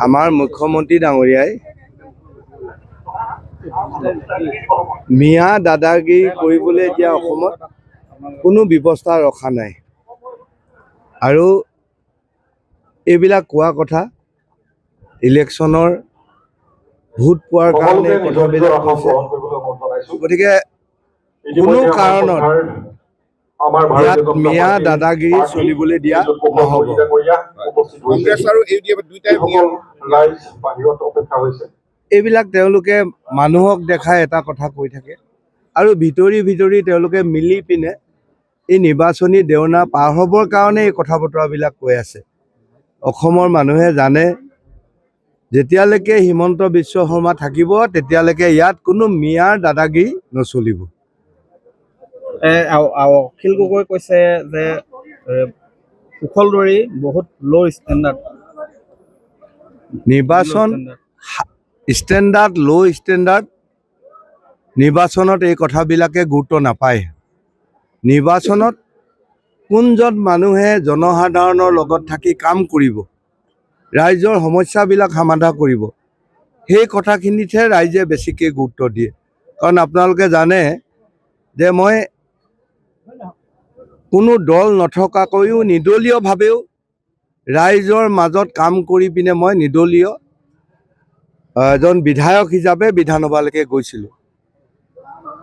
আমাৰ মুখ্যমন্ত্ৰী ডাঙৰীয়াই মিয়া দাদাগিৰি কৰিবলৈ এতিয়া অসমত কোনো ব্যৱস্থা ৰখা নাই আৰু এইবিলাক কোৱা কথা ইলেকশ্যনৰ ভোট পোৱাৰ কাৰণে কথাবিলাক কৈছে গতিকে কোনো কাৰণত ইয়াত মিয়া দাদাগিৰি চলিবলৈ দিয়া নহ'ব। কংগ্ৰেছ আৰু ইউডিএফ দুইটাই এইবিলাক তেওঁলোকে মানুহক দেখাই এটা কথা কৈ থাকে আৰু ভিতৰি তেওঁলোকে মিলি পিনে এই নিৰ্বাচনী দেওনা পাৰ হ'বৰ কাৰণে এই কথা বতৰাবিলাক কৈ আছে। অসমৰ মানুহে জানে যেতিয়ালৈকে হিমন্ত বিশ্ব শৰ্মা থাকিব তেতিয়ালৈকে ইয়াত কোনো মিয়াৰ দাদাগিৰি নচলিব। অখিল গগৈ কৈছে যে কুশলদৰী বহুত ল' ষ্টেণ্ডাৰ্ড নিৰ্বাচন ষ্টেণ্ডাৰ্ড ল' ষ্টেণ্ডাৰ্ড নিৰ্বাচনত এই কথাবিলাকে গুৰুত্ব নাপায়। নিৰ্বাচনত কোনজন মানুহে জনসাধাৰণৰ লগত থাকি কাম কৰিব, ৰাইজৰ সমস্যাবিলাক সমাধান কৰিব, সেই কথাখিনিতহে ৰাইজে বেছিকৈ গুৰুত্ব দিয়ে। কাৰণ আপোনালোকে জানে যে মই কোনো দল নথকাকৈও নিৰ্দলীয়ভাৱেও ৰাইজৰ মাজত কাম কৰি পিনে মই নিৰ্দলীয় এজন বিধায়ক হিচাপে বিধানসভালৈকে গৈছিলোঁ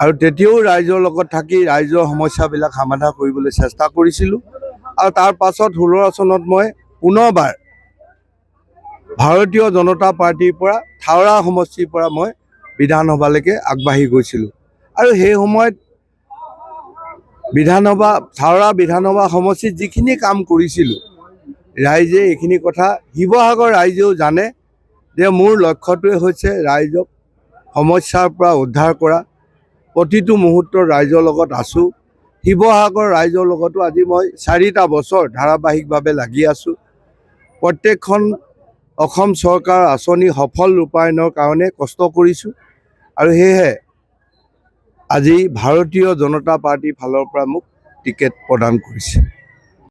আৰু তেতিয়াও ৰাইজৰ লগত থাকি ৰাইজৰ সমস্যাবিলাক সমাধান কৰিবলৈ চেষ্টা কৰিছিলোঁ আৰু তাৰ পাছত 16 চনত মই পুনৰবাৰ ভাৰতীয় জনতা পাৰ্টিৰ পৰা থাওৰা সমষ্টিৰ পৰা মই বিধানসভালৈকে আগবাঢ়ি গৈছিলোঁ আৰু সেই সময়ত থাওৰা বিধানসভা সমষ্টিত যিখিনি কাম কৰিছিলোঁ ৰাইজে এইখিনি কথা শিৱসাগৰ ৰাইজেও জানে যে মোৰ লক্ষ্যটোৱে হৈছে ৰাইজক সমস্যাৰ পৰা উদ্ধাৰ কৰা। প্ৰতিটো মুহূৰ্তত ৰাইজৰ লগত আছোঁ। শিৱসাগৰ ৰাইজৰ লগতো আজি মই 4টা বছৰ ধাৰাবাহিকভাৱে লাগি আছোঁ। প্ৰত্যেকখন অসম চৰকাৰৰ আঁচনি সফল ৰূপায়ণৰ কাৰণে কষ্ট কৰিছোঁ আৰু সেয়েহে আজি ভাৰতীয় জনতা পাৰ্টিৰ ফালৰ পৰা মোক টিকেট প্ৰদান কৰিছে।